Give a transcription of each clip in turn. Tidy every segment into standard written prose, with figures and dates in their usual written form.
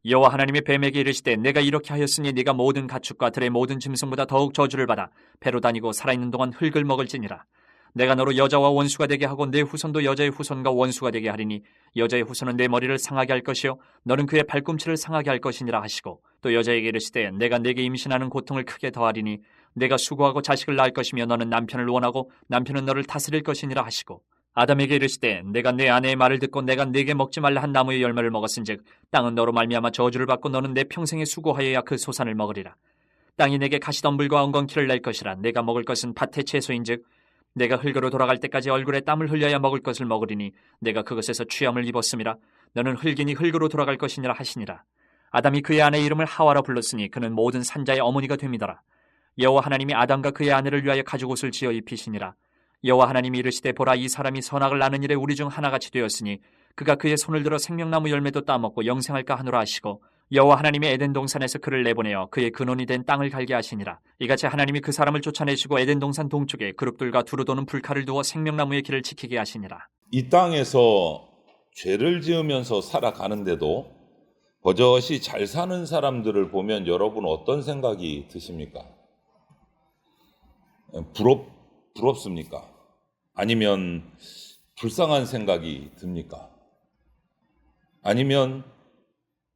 여호와 하나님이 뱀에게 이르시되 내가 이렇게 하였으니 네가 모든 가축과 들의 모든 짐승보다 더욱 저주를 받아 배로 다니고 살아있는 동안 흙을 먹을지니라. 내가 너로 여자와 원수가 되게 하고 내 후손도 여자의 후손과 원수가 되게 하리니 여자의 후손은 내 머리를 상하게 할 것이요 너는 그의 발꿈치를 상하게 할 것이니라 하시고, 또 여자에게 이르시되 내가 네게 임신하는 고통을 크게 더하리니 내가 수고하고 자식을 낳을 것이며 너는 남편을 원하고 남편은 너를 다스릴 것이니라 하시고, 아담에게 이르시되 내가 내 아내의 말을 듣고 내가 네게 먹지 말라 한 나무의 열매를 먹었은즉 땅은 너로 말미암아 저주를 받고 너는 내 평생에 수고하여야 그 소산을 먹으리라. 땅이 내게 가시덤불과 엉겅퀴를 낼 것이라. 내가 먹을 것은 밭의 채소인즉 내가 흙으로 돌아갈 때까지 얼굴에 땀을 흘려야 먹을 것을 먹으리니 내가 그것에서 취함을 입었음이라. 너는 흙이니 흙으로 돌아갈 것이니라 하시니라. 아담이 그의 아내의 이름을 하와라 불렀으니 그는 모든 산자의 어머니가 됨이더라. 여호와 하나님이 아담과 그의 아내를 위하여 가죽옷을 지어 입히시니라. 여호와 하나님이 이르시되 보라, 이 사람이 선악을 나는 일에 우리 중 하나같이 되었으니 그가 그의 손을 들어 생명나무 열매도 따먹고 영생할까 하노라 하시고, 여호와 하나님이 에덴 동산에서 그를 내보내어 그의 근원이 된 땅을 갈게 하시니라. 이같이 하나님이 그 사람을 쫓아내시고 에덴 동산 동쪽에 그룹들과 두루 도는 불칼을 두어 생명나무의 길을 지키게 하시니라. 이 땅에서 죄를 지으면서 살아가는데도 버젓이 잘 사는 사람들을 보면 여러분 어떤 생각이 드십니까? 부럽습니까? 아니면 불쌍한 생각이 듭니까? 아니면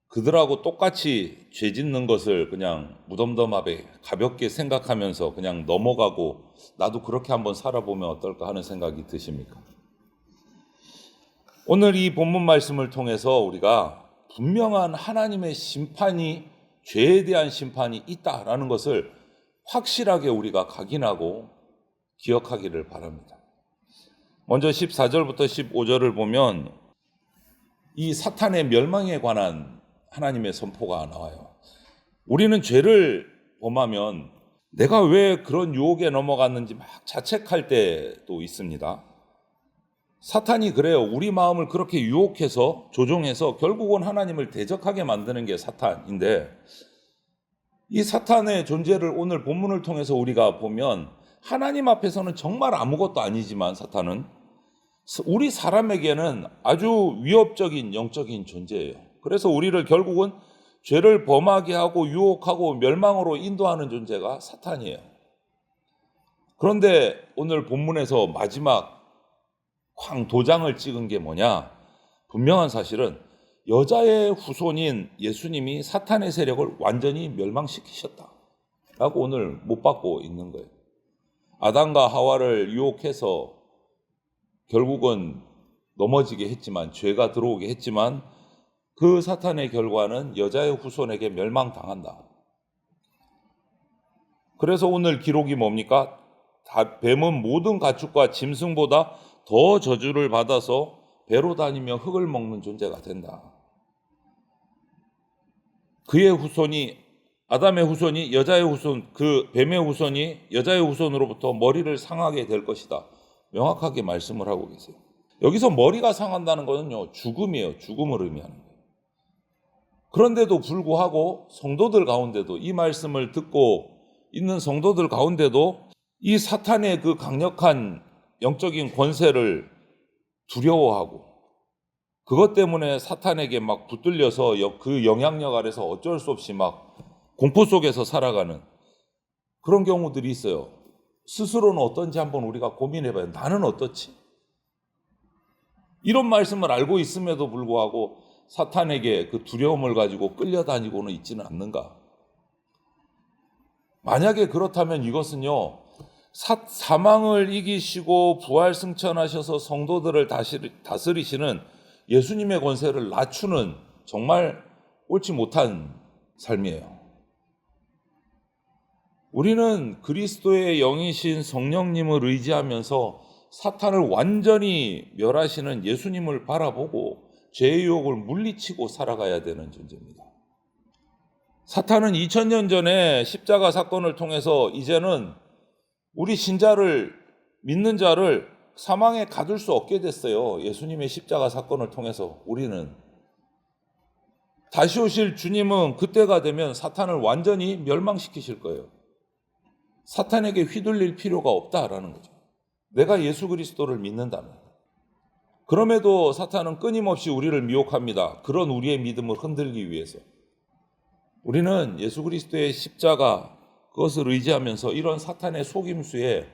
그들하고 똑같이 죄 짓는 것을 그냥 무덤덤하게 가볍게 생각하면서 그냥 넘어가고 나도 그렇게 한번 살아보면 어떨까 하는 생각이 드십니까? 오늘 이 본문 말씀을 통해서 우리가 분명한 하나님의 심판이, 죄에 대한 심판이 있다라는 것을 확실하게 우리가 각인하고 기억하기를 바랍니다. 먼저 14절부터 15절을 보면 이 사탄의 멸망에 관한 하나님의 선포가 나와요. 우리는 죄를 범하면 내가 왜 그런 유혹에 넘어갔는지 막 자책할 때도 있습니다. 사탄이 그래요. 우리 마음을 그렇게 유혹해서 조종해서 결국은 하나님을 대적하게 만드는 게 사탄인데, 이 사탄의 존재를 오늘 본문을 통해서 우리가 보면 하나님 앞에서는 정말 아무것도 아니지만 사탄은 우리 사람에게는 아주 위협적인 영적인 존재예요. 그래서 우리를 결국은 죄를 범하게 하고 유혹하고 멸망으로 인도하는 존재가 사탄이에요. 그런데 오늘 본문에서 마지막 쾅 도장을 찍은 게 뭐냐? 분명한 사실은 여자의 후손인 예수님이 사탄의 세력을 완전히 멸망시키셨다라고 오늘 못 받고 있는 거예요. 아담과 하와를 유혹해서 결국은 넘어지게 했지만, 죄가 들어오게 했지만 그 사탄의 결과는 여자의 후손에게 멸망당한다. 그래서 오늘 기록이 뭡니까? 뱀은 모든 가축과 짐승보다 더 저주를 받아서 배로 다니며 흙을 먹는 존재가 된다. 그의 후손이, 아담의 후손이 여자의 후손, 그 뱀의 후손이 여자의 후손으로부터 머리를 상하게 될 것이다. 명확하게 말씀을 하고 계세요. 여기서 머리가 상한다는 것은요, 죽음이에요. 죽음을 의미하는 거예요. 그런데도 불구하고 성도들 가운데도, 이 말씀을 듣고 있는 성도들 가운데도 이 사탄의 그 강력한 영적인 권세를 두려워하고 그것 때문에 사탄에게 막 붙들려서 그 영향력 아래서 어쩔 수 없이 막 공포 속에서 살아가는 그런 경우들이 있어요. 스스로는 어떤지 한번 우리가 고민해봐요. 나는 어떻지? 이런 말씀을 알고 있음에도 불구하고 사탄에게 그 두려움을 가지고 끌려다니고는 있지는 않는가? 만약에 그렇다면 이것은요, 사망을 이기시고 부활 승천하셔서 성도들을 다스리시는 예수님의 권세를 낮추는 정말 옳지 못한 삶이에요. 우리는 그리스도의 영이신 성령님을 의지하면서 사탄을 완전히 멸하시는 예수님을 바라보고 죄의 유혹을 물리치고 살아가야 되는 존재입니다. 사탄은 2000년 전에 십자가 사건을 통해서 이제는 우리 신자를, 믿는 자를 사망에 가둘 수 없게 됐어요. 예수님의 십자가 사건을 통해서 우리는. 다시 오실 주님은 그때가 되면 사탄을 완전히 멸망시키실 거예요. 사탄에게 휘둘릴 필요가 없다라는 거죠. 내가 예수 그리스도를 믿는다면. 그럼에도 사탄은 끊임없이 우리를 미혹합니다. 그런 우리의 믿음을 흔들기 위해서. 우리는 예수 그리스도의 십자가 그것을 의지하면서 이런 사탄의 속임수에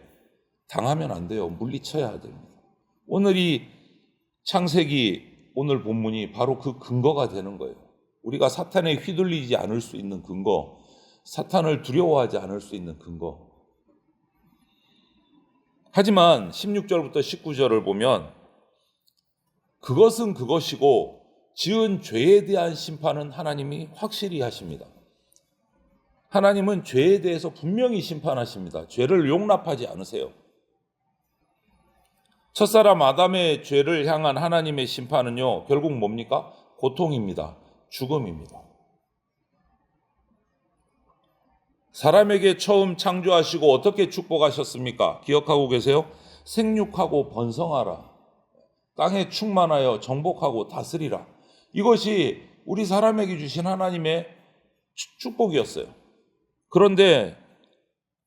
당하면 안 돼요. 물리쳐야 됩니다. 오늘 이 창세기 오늘 본문이 바로 그 근거가 되는 거예요. 우리가 사탄에 휘둘리지 않을 수 있는 근거, 사탄을 두려워하지 않을 수 있는 근거. 하지만 16절부터 19절을 보면 그것은 그것이고 지은 죄에 대한 심판은 하나님이 확실히 하십니다. 하나님은 죄에 대해서 분명히 심판하십니다. 죄를 용납하지 않으세요. 첫사람 아담의 죄를 향한 하나님의 심판은요, 결국 뭡니까? 고통입니다. 죽음입니다. 사람에게 처음 창조하시고 어떻게 축복하셨습니까? 기억하고 계세요? 생육하고 번성하라. 땅에 충만하여 정복하고 다스리라. 이것이 우리 사람에게 주신 하나님의 축복이었어요. 그런데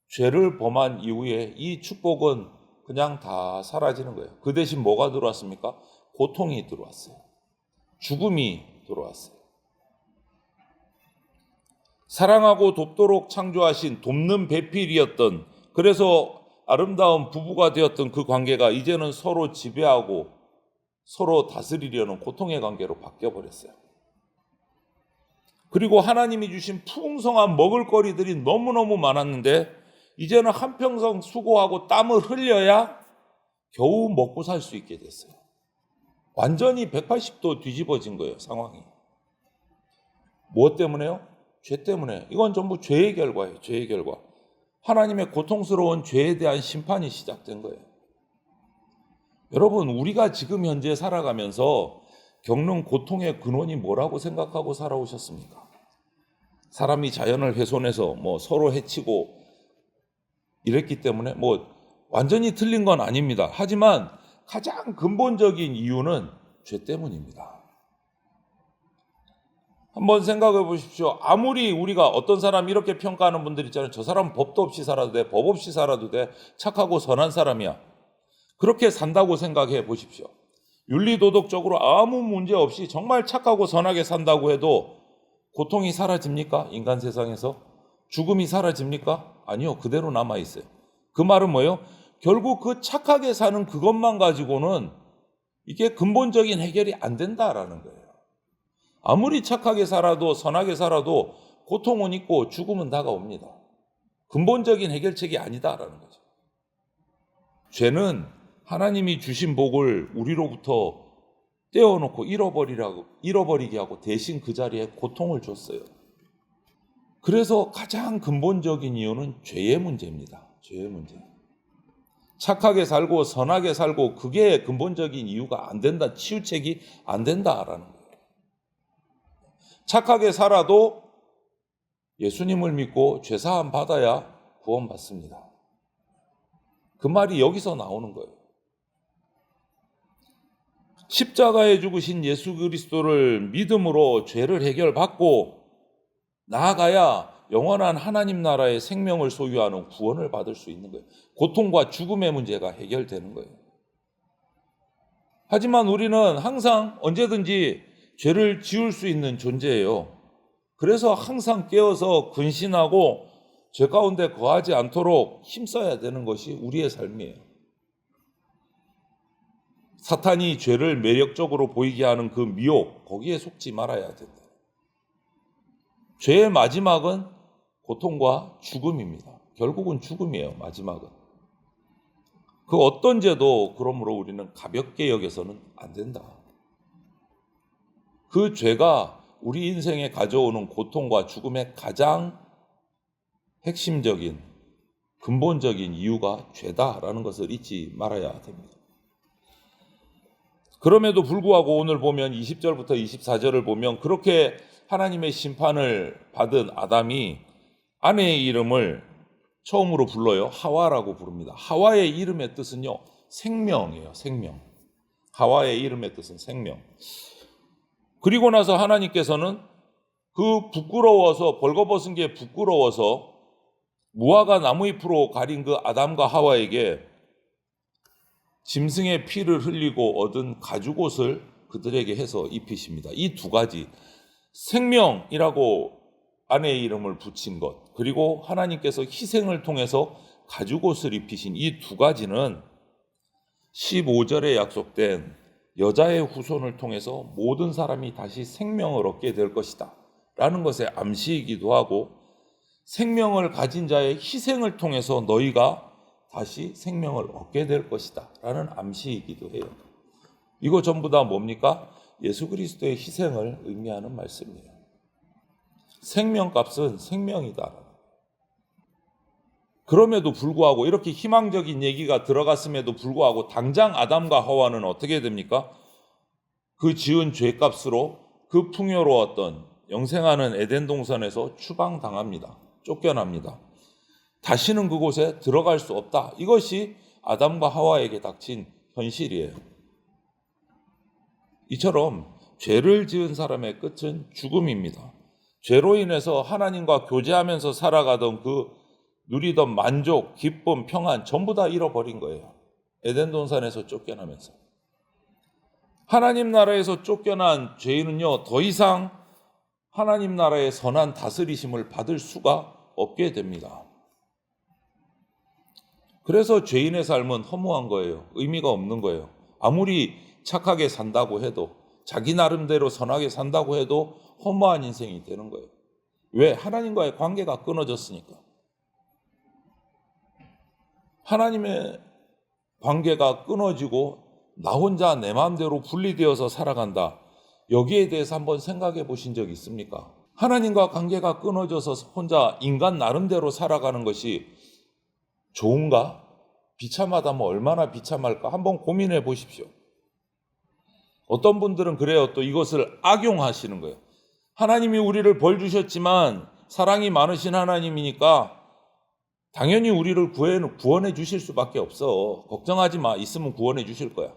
죄를 범한 이후에 이 축복은 그냥 다 사라지는 거예요. 그 대신 뭐가 들어왔습니까? 고통이 들어왔어요. 죽음이 들어왔어요. 사랑하고 돕도록 창조하신 돕는 배필이었던, 그래서 아름다운 부부가 되었던 그 관계가 이제는 서로 지배하고 서로 다스리려는 고통의 관계로 바뀌어버렸어요. 그리고 하나님이 주신 풍성한 먹을거리들이 너무너무 많았는데 이제는 한평생 수고하고 땀을 흘려야 겨우 먹고 살 수 있게 됐어요. 완전히 180도 뒤집어진 거예요, 상황이. 무엇 때문에요? 죄 때문에. 이건 전부 죄의 결과예요. 죄의 결과. 하나님의 고통스러운 죄에 대한 심판이 시작된 거예요. 여러분, 우리가 지금 현재 살아가면서 겪는 고통의 근원이 뭐라고 생각하고 살아오셨습니까? 사람이 자연을 훼손해서 서로 해치고 이랬기 때문에 완전히 틀린 건 아닙니다. 하지만 가장 근본적인 이유는 죄 때문입니다. 한번 생각해 보십시오. 아무리 우리가 어떤 사람 이렇게 평가하는 분들 있잖아요. 저 사람은 법도 없이 살아도 돼. 법 없이 살아도 돼. 착하고 선한 사람이야. 그렇게 산다고 생각해 보십시오. 윤리도덕적으로 아무 문제 없이 정말 착하고 선하게 산다고 해도 고통이 사라집니까? 인간 세상에서? 죽음이 사라집니까? 아니요. 그대로 남아있어요. 그 말은 뭐예요? 결국 그 착하게 사는 그것만 가지고는 이게 근본적인 해결이 안 된다라는 거예요. 아무리 착하게 살아도 선하게 살아도 고통은 있고 죽음은 다가옵니다. 근본적인 해결책이 아니다라는 거죠. 죄는 하나님이 주신 복을 우리로부터 떼어놓고 잃어버리게 하고 대신 그 자리에 고통을 줬어요. 그래서 가장 근본적인 이유는 죄의 문제입니다. 죄의 문제. 착하게 살고 선하게 살고 그게 근본적인 이유가 안 된다. 치유책이 안 된다라는 거예요. 착하게 살아도 예수님을 믿고 죄사함 받아야 구원받습니다. 그 말이 여기서 나오는 거예요. 십자가에 죽으신 예수 그리스도를 믿음으로 죄를 해결받고 나아가야 영원한 하나님 나라의 생명을 소유하는 구원을 받을 수 있는 거예요. 고통과 죽음의 문제가 해결되는 거예요. 하지만 우리는 항상 언제든지 죄를 지을 수 있는 존재예요. 그래서 항상 깨어서 근신하고 죄 가운데 거하지 않도록 힘써야 되는 것이 우리의 삶이에요. 사탄이 죄를 매력적으로 보이게 하는 그 미혹, 거기에 속지 말아야 된다. 죄의 마지막은 고통과 죽음입니다. 결국은 죽음이에요, 마지막은. 그 어떤 죄도 그러므로 우리는 가볍게 여겨서는 안 된다. 그 죄가 우리 인생에 가져오는 고통과 죽음의 가장 핵심적인 근본적인 이유가 죄다라는 것을 잊지 말아야 됩니다. 그럼에도 불구하고 오늘 보면 20절부터 24절을 보면 그렇게 하나님의 심판을 받은 아담이 아내의 이름을 처음으로 불러요. 하와라고 부릅니다. 하와의 이름의 뜻은요, 생명이에요. 생명. 하와의 이름의 뜻은 생명. 그리고 나서 하나님께서는 그 부끄러워서 벌거벗은 게 부끄러워서 무화과 나무잎으로 가린 그 아담과 하와에게 짐승의 피를 흘리고 얻은 가죽옷을 그들에게 해서 입히십니다. 이 두 가지, 생명이라고 아내의 이름을 붙인 것, 그리고 하나님께서 희생을 통해서 가죽옷을 입히신 이 두 가지는 15절에 약속된 여자의 후손을 통해서 모든 사람이 다시 생명을 얻게 될 것이다 라는 것의 암시이기도 하고, 생명을 가진 자의 희생을 통해서 너희가 다시 생명을 얻게 될 것이다 라는 암시이기도 해요. 이거 전부 다 뭡니까? 예수 그리스도의 희생을 의미하는 말씀이에요. 생명값은 생명이다. 그럼에도 불구하고, 이렇게 희망적인 얘기가 들어갔음에도 불구하고 당장 아담과 하와는 어떻게 됩니까? 그 지은 죄값으로 그 풍요로웠던 영생하는 에덴 동산에서 추방당합니다. 쫓겨납니다. 다시는 그곳에 들어갈 수 없다. 이것이 아담과 하와에게 닥친 현실이에요. 이처럼 죄를 지은 사람의 끝은 죽음입니다. 죄로 인해서 하나님과 교제하면서 살아가던 누리던 만족, 기쁨, 평안 전부 다 잃어버린 거예요. 에덴 동산에서 쫓겨나면서. 하나님 나라에서 쫓겨난 죄인은요, 더 이상 하나님 나라의 선한 다스리심을 받을 수가 없게 됩니다. 그래서 죄인의 삶은 허무한 거예요. 의미가 없는 거예요. 아무리 착하게 산다고 해도, 자기 나름대로 선하게 산다고 해도 허무한 인생이 되는 거예요. 왜? 하나님과의 관계가 끊어졌으니까. 하나님의 관계가 끊어지고 나 혼자 내 마음대로 분리되어서 살아간다. 여기에 대해서 한번 생각해 보신 적 있습니까? 하나님과 관계가 끊어져서 혼자 인간 나름대로 살아가는 것이 좋은가? 비참하다면 얼마나 비참할까? 한번 고민해 보십시오. 어떤 분들은 그래요. 또 이것을 악용하시는 거예요. 하나님이 우리를 벌 주셨지만 사랑이 많으신 하나님이니까 당연히 우리를 구원해 주실 수밖에 없어. 걱정하지 마. 있으면 구원해 주실 거야.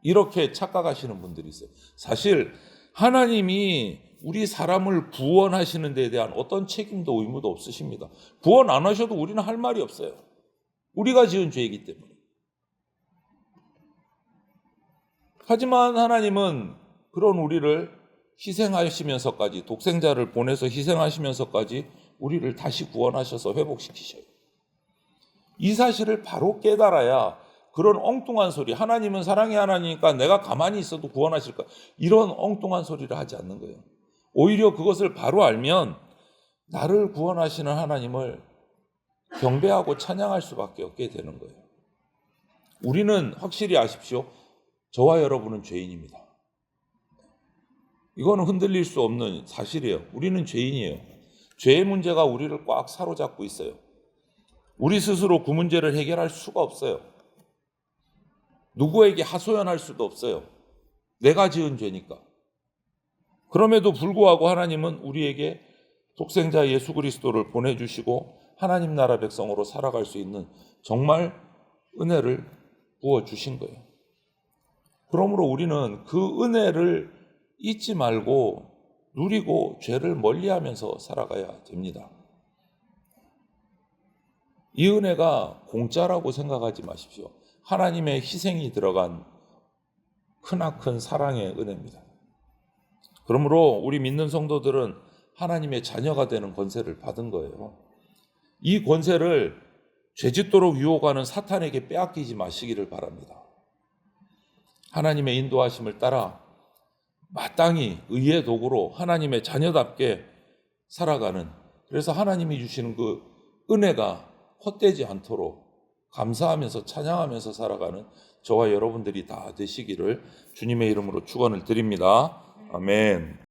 이렇게 착각하시는 분들이 있어요. 사실 하나님이 우리 사람을 구원하시는 데에 대한 어떤 책임도 의무도 없으십니다. 구원 안 하셔도 우리는 할 말이 없어요. 우리가 지은 죄이기 때문에. 하지만 하나님은 그런 우리를 희생하시면서까지, 독생자를 보내서 희생하시면서까지 우리를 다시 구원하셔서 회복시키셔요. 이 사실을 바로 깨달아야 그런 엉뚱한 소리, 하나님은 사랑의 하나님이니까 내가 가만히 있어도 구원하실 거야, 이런 엉뚱한 소리를 하지 않는 거예요. 오히려 그것을 바로 알면 나를 구원하시는 하나님을 경배하고 찬양할 수밖에 없게 되는 거예요. 우리는 확실히 아십시오. 저와 여러분은 죄인입니다. 이거는 흔들릴 수 없는 사실이에요. 우리는 죄인이에요. 죄의 문제가 우리를 꽉 사로잡고 있어요. 우리 스스로 그 문제를 해결할 수가 없어요. 누구에게 하소연할 수도 없어요. 내가 지은 죄니까. 그럼에도 불구하고 하나님은 우리에게 독생자 예수 그리스도를 보내주시고 하나님 나라 백성으로 살아갈 수 있는 정말 은혜를 부어주신 거예요. 그러므로 우리는 그 은혜를 잊지 말고 누리고 죄를 멀리하면서 살아가야 됩니다. 이 은혜가 공짜라고 생각하지 마십시오. 하나님의 희생이 들어간 크나큰 사랑의 은혜입니다. 그러므로 우리 믿는 성도들은 하나님의 자녀가 되는 권세를 받은 거예요. 이 권세를 죄짓도록 유혹하는 사탄에게 빼앗기지 마시기를 바랍니다. 하나님의 인도하심을 따라 마땅히 의의 도구로 하나님의 자녀답게 살아가는, 그래서 하나님이 주시는 그 은혜가 헛되지 않도록 감사하면서 찬양하면서 살아가는 저와 여러분들이 다 되시기를 주님의 이름으로 축원을 드립니다. 아멘.